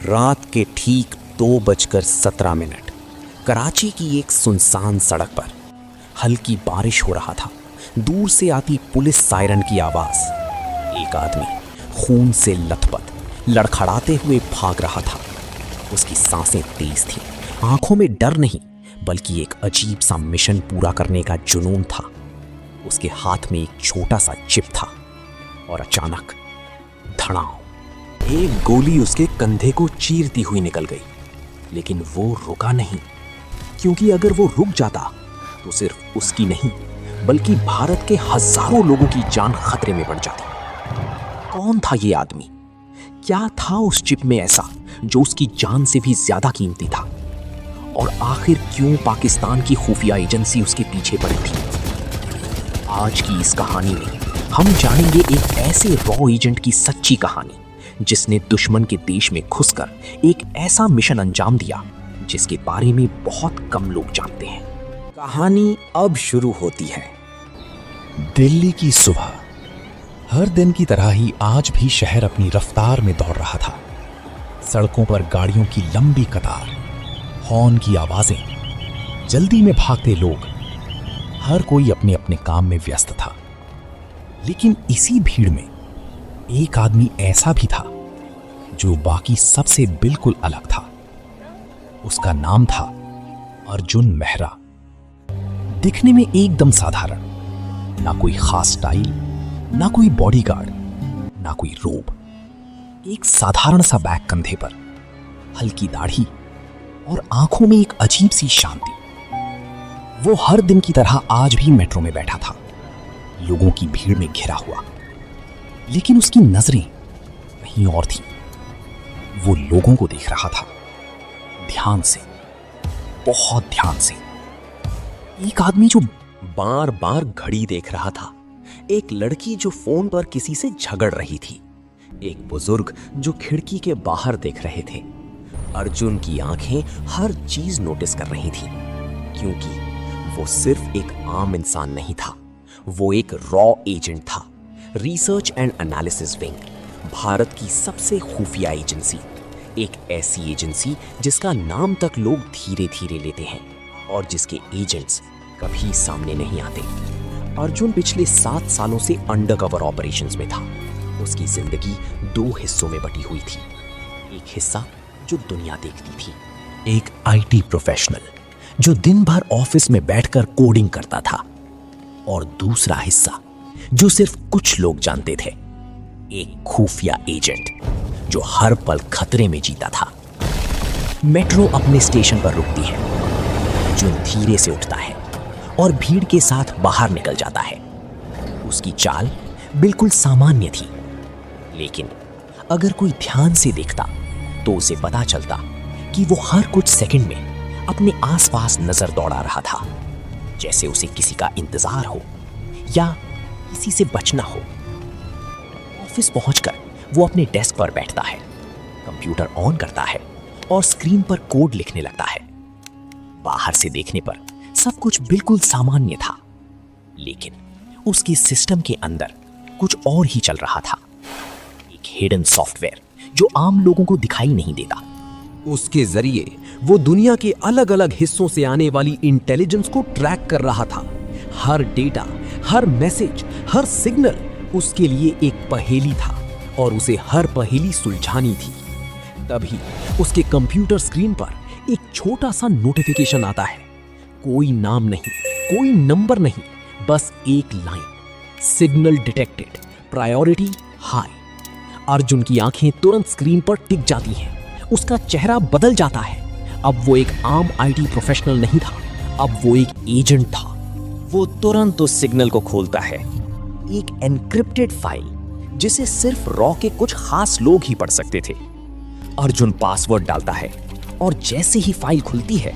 रात के ठीक 2:17 कराची की एक सुनसान सड़क पर हल्की बारिश हो रहा था। दूर से आती पुलिस सायरन की आवाज। एक आदमी खून से लथपथ लड़खड़ाते हुए भाग रहा था। उसकी सांसें तेज थीं, आंखों में डर नहीं बल्कि एक अजीब सा मिशन पूरा करने का जुनून था। उसके हाथ में एक छोटा सा चिप था और अचानक धड़ाम, एक गोली उसके कंधे को चीरती हुई निकल गई। लेकिन वो रुका नहीं, क्योंकि अगर वो रुक जाता तो सिर्फ उसकी नहीं बल्कि भारत के हजारों लोगों की जान खतरे में पड़ जाती। कौन था ये आदमी? क्या था उस चिप में ऐसा जो उसकी जान से भी ज्यादा कीमती था? और आखिर क्यों पाकिस्तान की खुफिया एजेंसी उसके पीछे पड़ी थी? आज की इस कहानी में हम जानेंगे एक ऐसे रॉ एजेंट की सच्ची कहानी जिसने दुश्मन के देश में घुसकर एक ऐसा मिशन अंजाम दिया जिसके बारे में बहुत कम लोग जानते हैं। कहानी अब शुरू होती है। दिल्ली की सुबह हर दिन की तरह ही आज भी शहर अपनी रफ्तार में दौड़ रहा था। सड़कों पर गाड़ियों की लंबी कतार, हॉर्न की आवाजें, जल्दी में भागते लोग, हर कोई अपने अपने काम में व्यस्त था। लेकिन इसी भीड़ में एक आदमी ऐसा भी था जो बाकी सबसे बिल्कुल अलग था। उसका नाम था अर्जुन मेहरा। दिखने में एकदम साधारण, ना कोई खास स्टाइल, ना कोई बॉडीगार्ड, ना कोई रोब। एक साधारण सा बैग कंधे पर, हल्की दाढ़ी और आंखों में एक अजीब सी शांति। वो हर दिन की तरह आज भी मेट्रो में बैठा था, लोगों की भीड़ में घिरा हुआ। लेकिन उसकी नजरें कहीं और थीं। वो लोगों को देख रहा था, ध्यान से, बहुत ध्यान से। एक आदमी जो बार बार घड़ी देख रहा था, एक लड़की जो फोन पर किसी से झगड़ रही थी, एक बुजुर्ग जो खिड़की के बाहर देख रहे थे। अर्जुन की आंखें हर चीज नोटिस कर रही थी, क्योंकि वो सिर्फ एक आम इंसान नहीं था, वो एक रॉ एजेंट था। Research and analysis wing, Bharat की सबसे खुफिया एजेंसी, एक ऐसी एजेंसी जिसका नाम तक लोग धीरे धीरे लेते हैं और जिसके एजेंट्स कभी सामने नहीं आते। अर्जुन पिछले 7 सालों से अंडरकवर ऑपरेशंस में था। उसकी जिंदगी 2 हिस्सों में बटी हुई थी। एक हिस्सा जो दुनिया देखती थी, एक आईटी प्रोफेशनल जो दिन भर ऑफिस में बैठकर कोडिंग करता था, और दूसरा हिस्सा जो सिर्फ कुछ लोग जानते थे, एक खुफिया एजेंट जो हर पल खतरे में जीता था। मेट्रो अपने स्टेशन पर रुकती है, जो धीरे से उठता है और भीड़ के साथ बाहर निकल जाता है। उसकी चाल बिल्कुल सामान्य थी, लेकिन अगर कोई ध्यान से देखता तो उसे पता चलता कि वो हर कुछ सेकंड में अपने आसपास नजर दौड़ा रहा था, जैसे उसे किसी का इंतजार हो या किसी से बचना हो। ऑफिस पहुंचकर वो अपने डेस्क पर बैठता है, कंप्यूटर ऑन करता है और स्क्रीन पर कोड लिखने लगता है। बाहर से देखने पर सब कुछ बिल्कुल सामान्य था, लेकिन उसके सिस्टम के अंदर कुछ और ही चल रहा था। एक हिडन सॉफ्टवेयर जो आम लोगों को दिखाई नहीं देता। उसके जरिए वो दुनिया के अलग अलग हिस्सों से आने वाली इंटेलिजेंस को ट्रैक कर रहा था। हर डेटा, हर मैसेज, हर सिग्नल उसके लिए एक पहेली था और उसे हर पहेली सुलझानी थी। तभी उसके कंप्यूटर स्क्रीन पर एक छोटा सा नोटिफिकेशन आता है। कोई नाम नहीं, कोई नंबर नहीं, बस एक line, signal detected, priority high. Arjun की आंखें तुरंत स्क्रीन पर टिक जाती हैं। उसका चेहरा बदल जाता है। अब वो एक आम आईटी प्रोफेशनल नहीं था, अब वो एक एजेंट था। वो तुरंत उस सिग्नल को खोलता है, एक एन्क्रिप्टेड फाइल जिसे सिर्फ रॉ के कुछ खास लोग ही पढ़ सकते थे। अर्जुन पासवर्ड डालता है और जैसे ही फाइल खुलती है,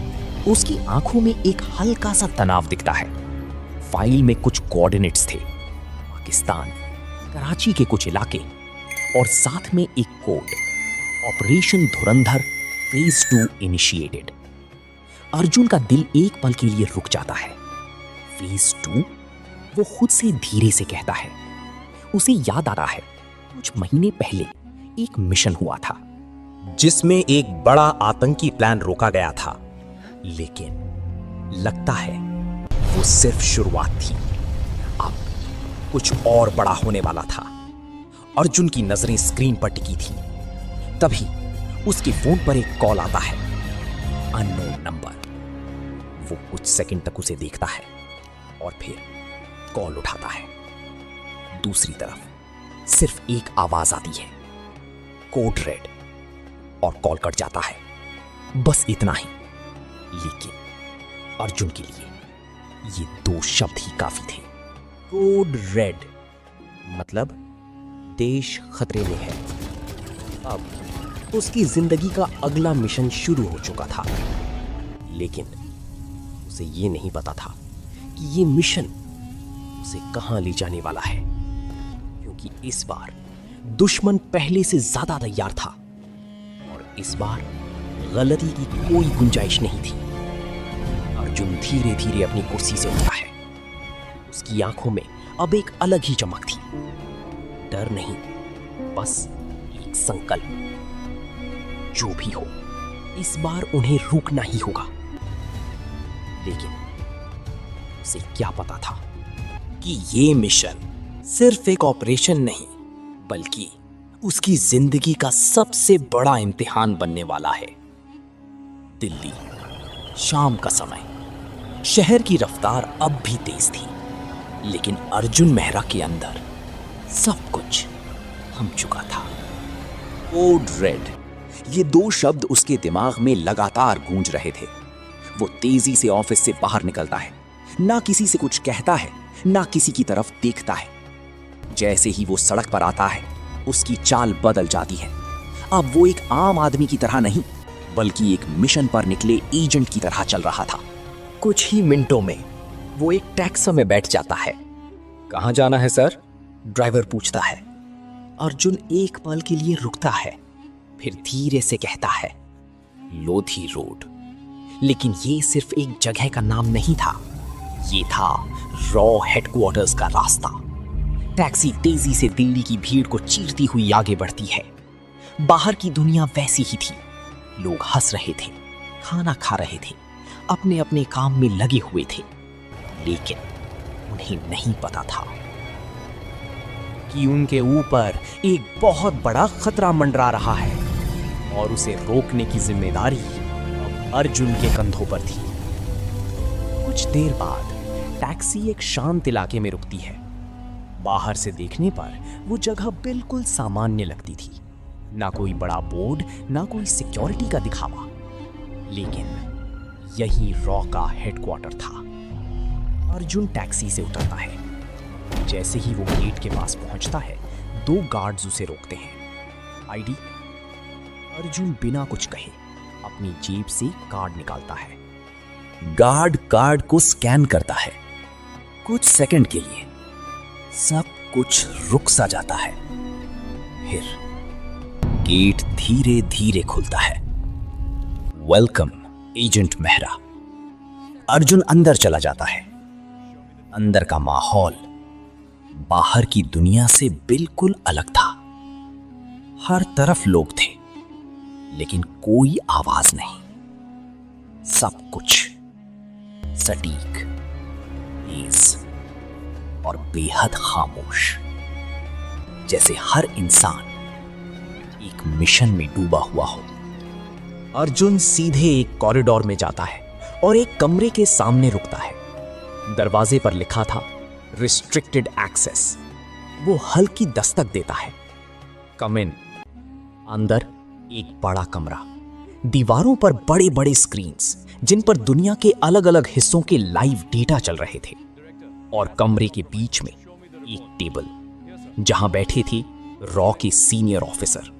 उसकी आंखों में एक हल्का सा तनाव दिखता है। फाइल में कुछ कोऑर्डिनेट्स थे, पाकिस्तान, कराची के कुछ इलाके और साथ में एक कोड, ऑपरेशन धुरंधर फेज 2 इनिशिएटेड। अर्जुन का दिल एक पल के लिए रुक जाता है। फेज 2? वो खुद से धीरे से कहता है। उसे याद आता है कुछ महीने पहले एक मिशन हुआ था, जिसमें एक बड़ा आतंकी प्लान रोका गया था। लेकिन लगता है वो सिर्फ शुरुआत थी। अब कुछ और बड़ा होने वाला था। अर्जुन की नजरें स्क्रीन पर टिकी थी। तभी उसके फोन पर एक कॉल आता है, अननोन नंबर। वो कुछ सेकंड तक उसे देखता है और फिर कॉल उठाता है। दूसरी तरफ सिर्फ एक आवाज आती है, कोड रेड, और कॉल कट जाता है। बस इतना ही। लेकिन अर्जुन के लिए ये 2 शब्द ही काफी थे। कोड रेड मतलब देश खतरे में है। अब उसकी जिंदगी का अगला मिशन शुरू हो चुका था। लेकिन उसे ये नहीं पता था कि ये मिशन उसे कहां ले जाने वाला है, क्योंकि इस बार दुश्मन पहले से ज्यादा तैयार था और इस बार गलती की कोई गुंजाइश नहीं थी। अर्जुन धीरे धीरे अपनी कुर्सी से उठा है। उसकी आंखों में अब एक अलग ही चमक थी। डर नहीं, बस एक संकल्प। जो भी हो, इस बार उन्हें रुकना ही होगा। लेकिन उसे क्या पता था कि ये मिशन सिर्फ एक ऑपरेशन नहीं, बल्कि उसकी जिंदगी का सबसे बड़ा इम्तिहान बनने वाला है। दिल्ली, शाम का समय। शहर की रफ्तार अब भी तेज थी, लेकिन अर्जुन मेहरा के अंदर सब कुछ थम चुका था। कोड रेड, ये 2 शब्द उसके दिमाग में लगातार गूंज रहे थे। वो तेजी से ऑफिस से बाहर निकलता है, ना किसी से कुछ कहता है, ना किसी की तरफ देखता है। जैसे ही वो सड़क पर आता है, उसकी चाल बदल जाती है। अब वो एक आम आदमी की तरह नहीं, बल्कि एक मिशन पर निकले एजेंट की तरह चल रहा था। कुछ ही मिनटों में वो एक टैक्सी में बैठ जाता है। कहाँ जाना है सर? ड्राइवर पूछता है। अर्जुन एक पल के लिए रुकता है, फिर धीरे से कहता है, लोधी रोड। लेकिन ये सिर्फ एक जगह का नाम नहीं था, ये था रॉ हेडक्वार्टर्स का रास्ता। टैक्सी तेजी से दिल्ली की भीड़ को चीरती हुई आगे बढ़ती है। बाहर की दुनिया वैसी ही थी। लोग हंस रहे थे, खाना खा रहे थे, अपने अपने काम में लगे हुए थे। लेकिन उन्हें नहीं पता था कि उनके ऊपर एक बहुत बड़ा खतरा मंडरा रहा है और उसे रोकने की जिम्मेदारी अब अर्जुन के कंधों पर थी। कुछ देर बाद टैक्सी एक शांत इलाके में रुकती है। बाहर से देखने पर वो जगह बिल्कुल सामान्य लगती थी। ना कोई बड़ा बोर्ड, ना कोई सिक्योरिटी का दिखावा। लेकिन यही रॉ का हेडक्वार्टर था। अर्जुन टैक्सी से उतरता है। जैसे ही वो गेट के पास पहुंचता है, 2 गार्ड्स उसे रोकते हैं। आईडी? अर्जुन बिना कुछ कहे अपनी जेब से कार्ड निकालता है। गार्ड कार्ड को स्कैन करता है। कुछ सेकंड के लिए सब कुछ रुक सा जाता है। फिर गेट धीरे धीरे खुलता है। Welcome agent Mehra. अर्जुन अंदर चला जाता है। अंदर का माहौल बाहर की दुनिया से बिल्कुल अलग था। हर तरफ लोग थे, लेकिन कोई आवाज नहीं। सब कुछ सटीक, तेज और बेहद खामोश, जैसे हर इंसान एक मिशन में डूबा हुआ हो। अर्जुन सीधे एक कॉरिडोर में जाता है और एक कमरे के सामने रुकता है। दरवाजे पर लिखा था रिस्ट्रिक्टेड एक्सेस। वो हल्की दस्तक देता है। कम इन। अंदर एक बड़ा कमरा, दीवारों पर बड़े बड़े स्क्रीन्स जिन पर दुनिया के अलग अलग हिस्सों के लाइव डेटा चल रहे थे, और कमरे के बीच में एक टेबल जहां बैठे थे रॉ के सीनियर ऑफिसर।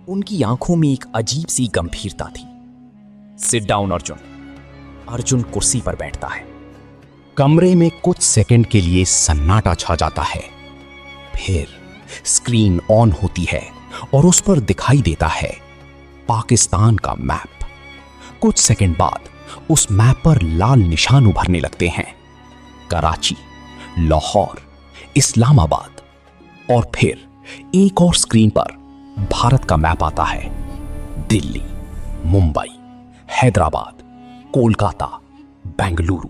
उनकी आंखों में एक अजीब सी गंभीरता थी। Sit down Arjun. अर्जुन कुर्सी पर बैठता है। कमरे में कुछ सेकंड के लिए सन्नाटा छा जाता है। फिर स्क्रीन ऑन होती है और उस पर दिखाई देता है पाकिस्तान का मैप। कुछ सेकंड बाद उस मैप पर लाल निशान उभरने लगते हैं। कराची, लाहौर, इस्लामाबाद, और फिर एक और स्क्रीन पर भारत का मैप आता है। दिल्ली, मुंबई, हैदराबाद, कोलकाता, बेंगलुरु,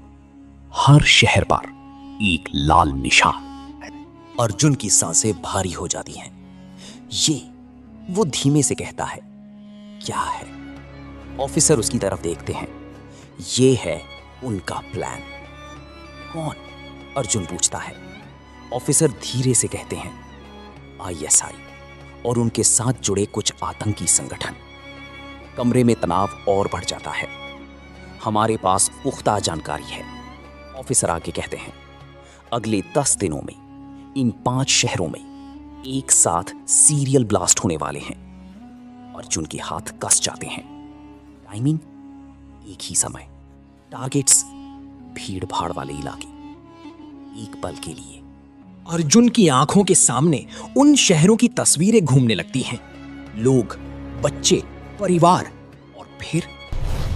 हर शहर पर एक लाल निशान। अर्जुन की सांसें भारी हो जाती हैं। वो धीमे से कहता है, क्या है? ऑफिसर उसकी तरफ देखते हैं। ये है उनका प्लान। कौन? अर्जुन पूछता है। ऑफिसर धीरे से कहते हैं, ISI और उनके साथ जुड़े कुछ आतंकी संगठन। कमरे में तनाव और बढ़ जाता है। हमारे पास पुख्ता जानकारी है। ऑफिसर आगे कहते हैं, अगले 10 दिनों में इन 5 शहरों में एक साथ सीरियल ब्लास्ट होने वाले हैं। अर्जुन के हाथ कस जाते हैं। टाइमिंग एक ही समय, टारगेट्स भीड़ भाड़ वाले इलाके। एक पल के लिए अर्जुन की आंखों के सामने उन शहरों की तस्वीरें घूमने लगती हैं। लोग, बच्चे, परिवार, और फिर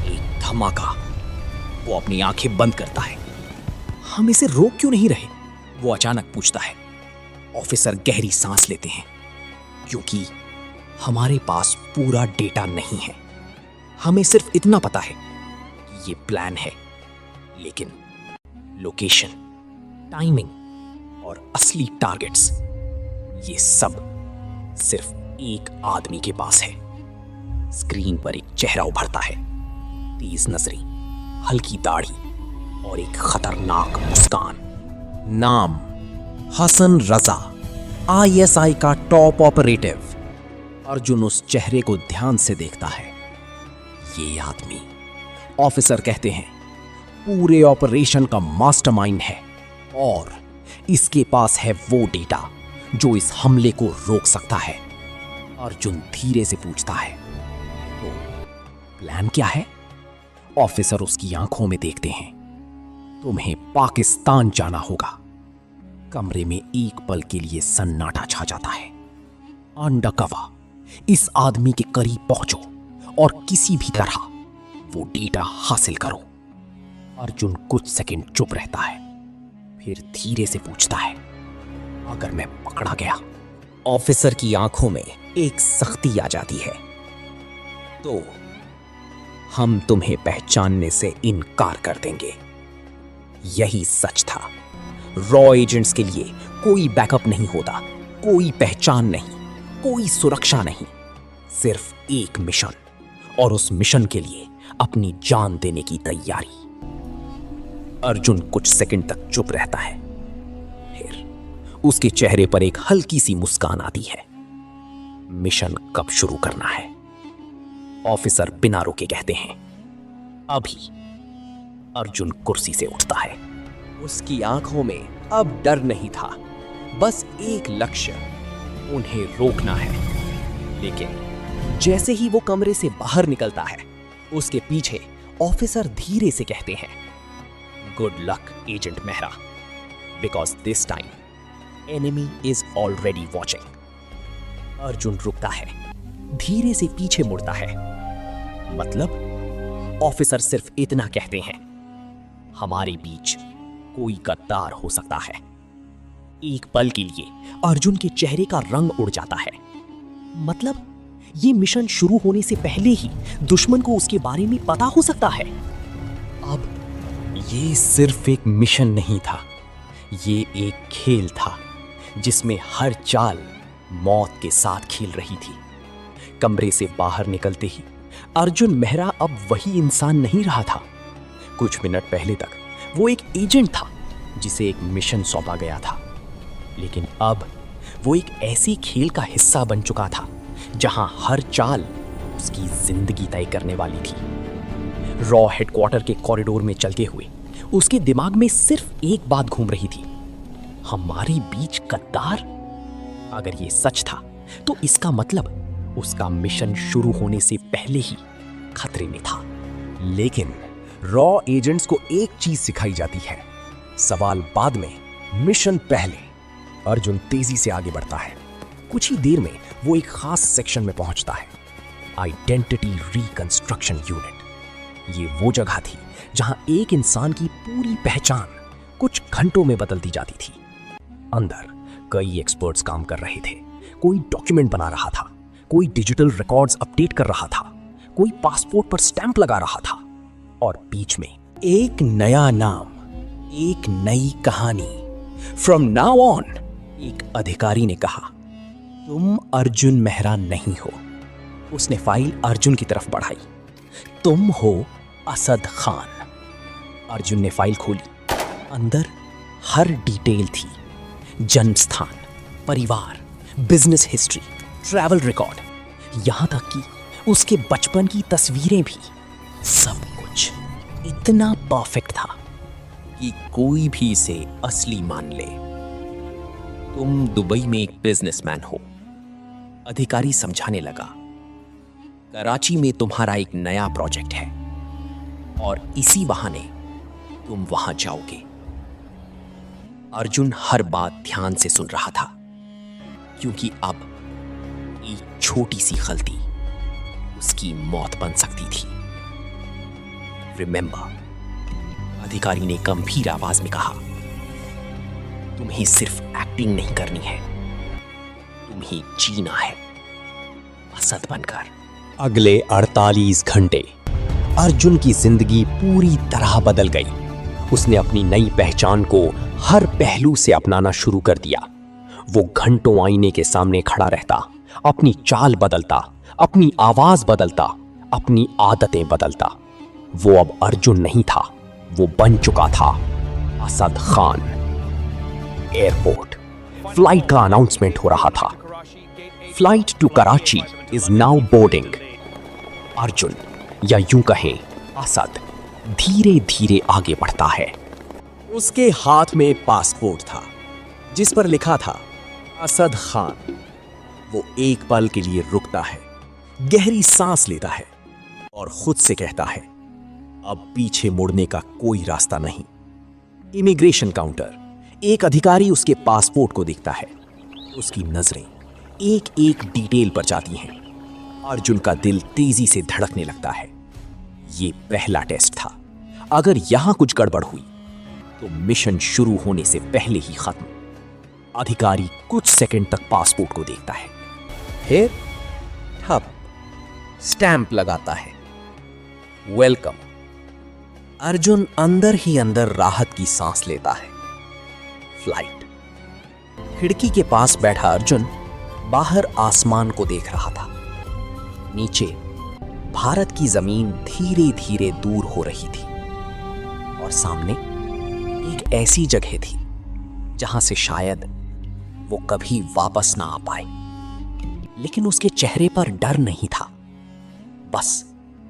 एक धमाका। वो अपनी आंखें बंद करता है। हम इसे रोक क्यों नहीं रहे? वो अचानक पूछता है। ऑफिसर गहरी सांस लेते हैं, क्योंकि हमारे पास पूरा डेटा नहीं है। हमें सिर्फ इतना पता है कि ये प्लान है, लेकिन लोकेशन, टाइमिंग और असली टारगेट्स, ये सब सिर्फ एक आदमी के पास है। स्क्रीन पर एक चेहरा उभरता है, तेज नजरें, हल्की दाढ़ी और एक खतरनाक मुस्कान। नाम हसन रजा, ISI का टॉप ऑपरेटिव। अर्जुन उस चेहरे को ध्यान से देखता है। ये आदमी, ऑफिसर कहते हैं, पूरे ऑपरेशन का मास्टरमाइंड है और इसके पास है वो डेटा जो इस हमले को रोक सकता है। अर्जुन धीरे से पूछता है, तो प्लान क्या है? ऑफिसर उसकी आंखों में देखते हैं। तुम्हें पाकिस्तान जाना होगा। कमरे में एक पल के लिए सन्नाटा छा जाता है। अंडरकवर इस आदमी के करीब पहुंचो और किसी भी तरह वो डेटा हासिल करो। अर्जुन कुछ सेकंड चुप रहता है, फिर धीरे से पूछता है, अगर मैं पकड़ा गया? ऑफिसर की आंखों में एक सख्ती आ जाती है। तो हम तुम्हें पहचानने से इनकार कर देंगे। यही सच था। रॉ एजेंट्स के लिए कोई बैकअप नहीं होता, कोई पहचान नहीं, कोई सुरक्षा नहीं, सिर्फ एक मिशन, और उस मिशन के लिए अपनी जान देने की तैयारी। अर्जुन कुछ सेकंड तक चुप रहता है, फिर उसके चेहरे पर एक हल्की सी मुस्कान आती है। मिशन कब शुरू करना है? ऑफिसर बिना रुके कहते हैं, अभी। अर्जुन कुर्सी से उठता है। उसकी आंखों में अब डर नहीं था, बस एक लक्ष्य, उन्हें रोकना है। लेकिन जैसे ही वो कमरे से बाहर निकलता है, उसके पीछे ऑफिसर धीरे से कहते हैं, good luck agent Mehra, because this time enemy is already watching. Arjun रुकता है, धीरे से पीछे मुड़ता है। मतलब? ऑफिसर सिर्फ इतना कहते हैं, हमारे बीच कोई गद्दार हो सकता है। एक पल के लिए अर्जुन के चेहरे का रंग उड़ जाता है। मतलब ये मिशन शुरू होने से पहले ही दुश्मन को उसके बारे में पता हो सकता है। अब ये सिर्फ एक मिशन नहीं था, ये एक खेल था जिसमें हर चाल मौत के साथ खेल रही थी। कमरे से बाहर निकलते ही अर्जुन मेहरा अब वही इंसान नहीं रहा था। कुछ मिनट पहले तक वो एक एजेंट था जिसे एक मिशन सौंपा गया था, लेकिन अब वो एक ऐसे खेल का हिस्सा बन चुका था जहां हर चाल उसकी जिंदगी तय करने वाली थी। रॉ हेडक्वार्टर के कॉरिडोर में चलते हुए उसके दिमाग में सिर्फ एक बात घूम रही थी, हमारे बीच गद्दार। अगर ये सच था तो इसका मतलब उसका मिशन शुरू होने से पहले ही खतरे में था। लेकिन रॉ एजेंट्स को एक चीज सिखाई जाती है, सवाल बाद में, मिशन पहले। अर्जुन तेजी से आगे बढ़ता है। कुछ ही देर में वो एक खास सेक्शन में पहुंचता है, आइडेंटिटी रिकंस्ट्रक्शन यूनिट। ये वो जगह थी जहां एक इंसान की पूरी पहचान कुछ घंटों में बदल दी जाती थी। अंदर कई एक्सपर्ट्स काम कर रहे थे। कोई डॉक्यूमेंट बना रहा था, कोई डिजिटल रिकॉर्ड्स अपडेट कर रहा था, कोई पासपोर्ट पर स्टैंप लगा रहा था और बीच में एक नया नाम, एक नई कहानी। फ्रॉम नाउ ऑन, एक अधिकारी ने कहा, तुम अर्जुन मेहरा नहीं हो। उसने फाइल अर्जुन की तरफ बढ़ाई। तुम हो असद खान। अर्जुन ने फाइल खोली। अंदर हर डिटेल थी, जन्म स्थान, परिवार, बिजनेस हिस्ट्री, ट्रैवल रिकॉर्ड, यहां तक कि उसके बचपन की तस्वीरें भी। सब कुछ इतना परफेक्ट था कि कोई भी इसे असली मान ले। तुम दुबई में एक बिजनेसमैन हो, अधिकारी समझाने लगा। कराची में तुम्हारा एक नया प्रोजेक्ट है और इसी बहाने तुम वहां जाओगे। अर्जुन हर बात ध्यान से सुन रहा था, क्योंकि अब एक छोटी सी गलती उसकी मौत बन सकती थी। रिमेंबर, अधिकारी ने गंभीर आवाज में कहा, तुम्हें सिर्फ एक्टिंग नहीं करनी है, तुम्हें जीना है असद बनकर। अगले 48 घंटे अर्जुन की जिंदगी पूरी तरह बदल गई। उसने अपनी नई पहचान को हर पहलू से अपनाना शुरू कर दिया। वो घंटों आईने के सामने खड़ा रहता, अपनी चाल बदलता, अपनी आवाज बदलता, अपनी आदतें बदलता। वो अब अर्जुन नहीं था, वो बन चुका था असद खान। एयरपोर्ट, फ्लाइट का अनाउंसमेंट हो रहा था। Flight to Karachi is now boarding. Arjun, या यूं कहें असद, धीरे धीरे आगे बढ़ता है। उसके हाथ में पासपोर्ट था जिस पर लिखा था असद खान। वो एक पल के लिए रुकता है, गहरी सांस लेता है और खुद से कहता है, अब पीछे मुड़ने का कोई रास्ता नहीं। इमिग्रेशन काउंटर, एक अधिकारी उसके पासपोर्ट को देखता है। उसकी नजरें एक एक डिटेल पर जाती हैं। अर्जुन का दिल तेजी से धड़कने लगता है। ये पहला टेस्ट था। अगर यहां कुछ गड़बड़ हुई तो मिशन शुरू होने से पहले ही खत्म। अधिकारी कुछ सेकंड तक पासपोर्ट को देखता है, फिर ठप स्टैंप लगाता है, वेलकम। अर्जुन अंदर ही अंदर राहत की सांस लेता है। फ्लाइट, खिड़की के पास बैठा अर्जुन बाहर आसमान को देख रहा था। नीचे भारत की जमीन धीरे धीरे दूर हो रही थी और सामने एक ऐसी जगह थी जहां से शायद वो कभी वापस ना आ पाए। लेकिन उसके चेहरे पर डर नहीं था, बस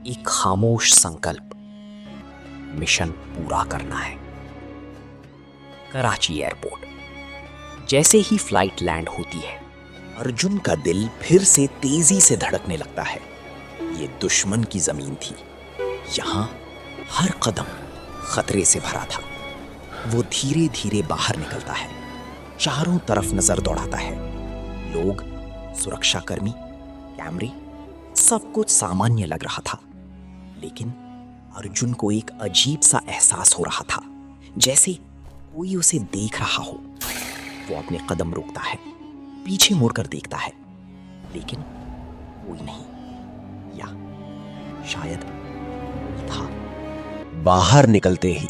एक खामोश संकल्प, मिशन पूरा करना है। कराची एयरपोर्ट। जैसे ही फ्लाइट लैंड होती है, अर्जुन का दिल फिर से तेजी से धड़कने लगता है। ये दुश्मन की जमीन थी, यहां हर कदम खतरे से भरा था। वो धीरे धीरे बाहर निकलता है, चारों तरफ नजर दौड़ाता है। लोग, सुरक्षाकर्मी, कैमरे, सब कुछ सामान्य लग रहा था। लेकिन अर्जुन को एक अजीब सा एहसास हो रहा था, जैसे कोई उसे देख रहा हो। वो अपने कदम रोकता है, पीछे मुड़कर देखता है, लेकिन कोई नहीं, या शायद कोई था। बाहर निकलते ही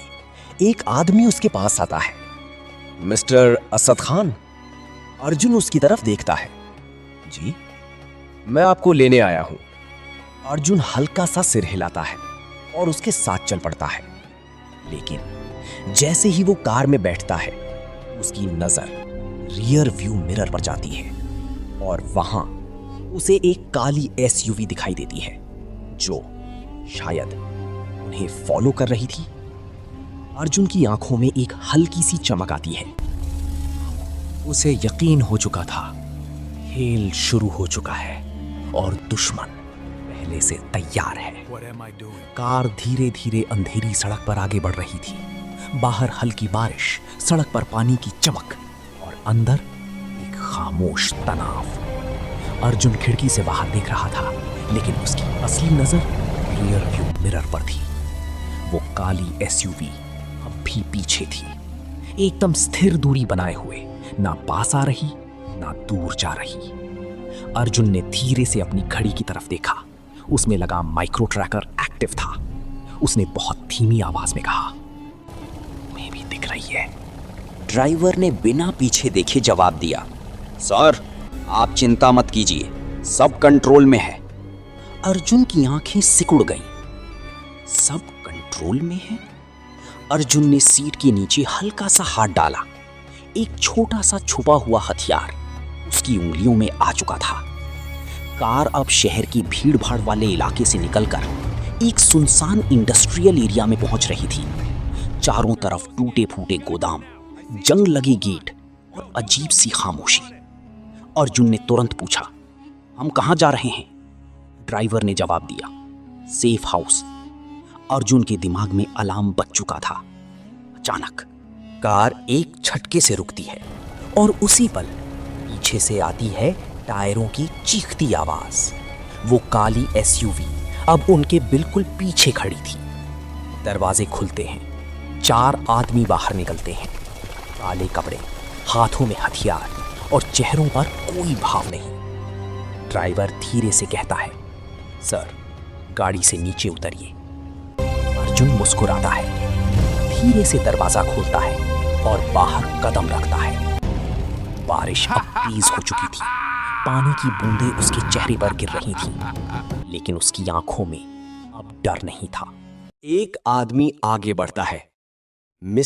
एक आदमी उसके पास आता है। मिस्टर असद खान। अर्जुन उसकी तरफ देखता है। जी, मैं आपको लेने आया हूं। अर्जुन हल्का सा सिर हिलाता है और उसके साथ चल पड़ता है। लेकिन जैसे ही वो कार में बैठता है, उसकी नजर रियर व्यू मिरर पर जाती है और वहां उसे एक काली एसयूवी दिखाई देती है जो शायद उन्हें फॉलो कर रही थी। अर्जुन की आंखों में एक हल्की सी चमक आती है। उसे यकीन हो चुका था, खेल शुरू हो चुका है और दुश्मन पहले से तैयार है। कार धीरे धीरे अंधेरी सड़क पर आगे बढ़ रही थी। बाहर हल्की बारिश, सड़क पर पानी की चमक और अंदर एक खामोश तनाव। अर्जुन खिड़की से बाहर देख रहा था, लेकिन उसकी असली नजर रियर व्यू मिरर पर थी। वो काली एसयूवी अब भी पीछे थी, एकदम स्थिर दूरी बनाए हुए, ना पास आ रही ना दूर जा रही। अर्जुन ने धीरे से अपनी घड़ी की तरफ देखा। उसमें लगा माइक्रो ट्रैकर एक्टिव था। उसने बहुत धीमी आवाज में कहा, तुम्हें भी दिख रही है? ड्राइवर ने बिना पीछे देखे जवाब दिया, सर आप चिंता मत कीजिए, सब कंट्रोल में है। अर्जुन की आंखें सिकुड़ गईं। सब कंट्रोल में है? अर्जुन ने सीट के नीचे हल्का सा हाथ डाला। एक छोटा सा छुपा हुआ हथियार उसकी उंगलियों में आ चुका था। कार अब शहर की भीड़ भाड़ वाले इलाके से निकलकर एक सुनसान इंडस्ट्रियल एरिया में पहुंच रही थी। चारों तरफ टूटे फूटे गोदाम, जंग लगी गेट और अजीब सी खामोशी। अर्जुन ने तुरंत पूछा, हम कहां जा रहे हैं? ड्राइवर ने जवाब दिया, सेफ हाउस। अर्जुन के दिमाग में अलार्म बज चुका था। अचानक कार एक झटके से रुकती है और उसी पल पीछे से आती है टायरों की चीखती आवाज। वो काली एसयूवी अब उनके बिल्कुल पीछे खड़ी थी। दरवाजे खुलते हैं, 4 आदमी बाहर निकलते हैं। काले कपड़े, हाथों में हथियार और चेहरों पर कोई भाव नहीं। ड्राइवर धीरे से कहता है, सर गाड़ी से नीचे उतरिए। अर्जुन मुस्कुराता है, धीरे से दरवाजा खोलता है और बाहर कदम रखता है। बारिश अब तेज हो चुकी थी। पानी की बूंदें उसके चेहरे पर गिर रही थीं, लेकिन उसकी आंखों में अब डर नहीं था। एक आदमी आगे बढ़ता है, मिस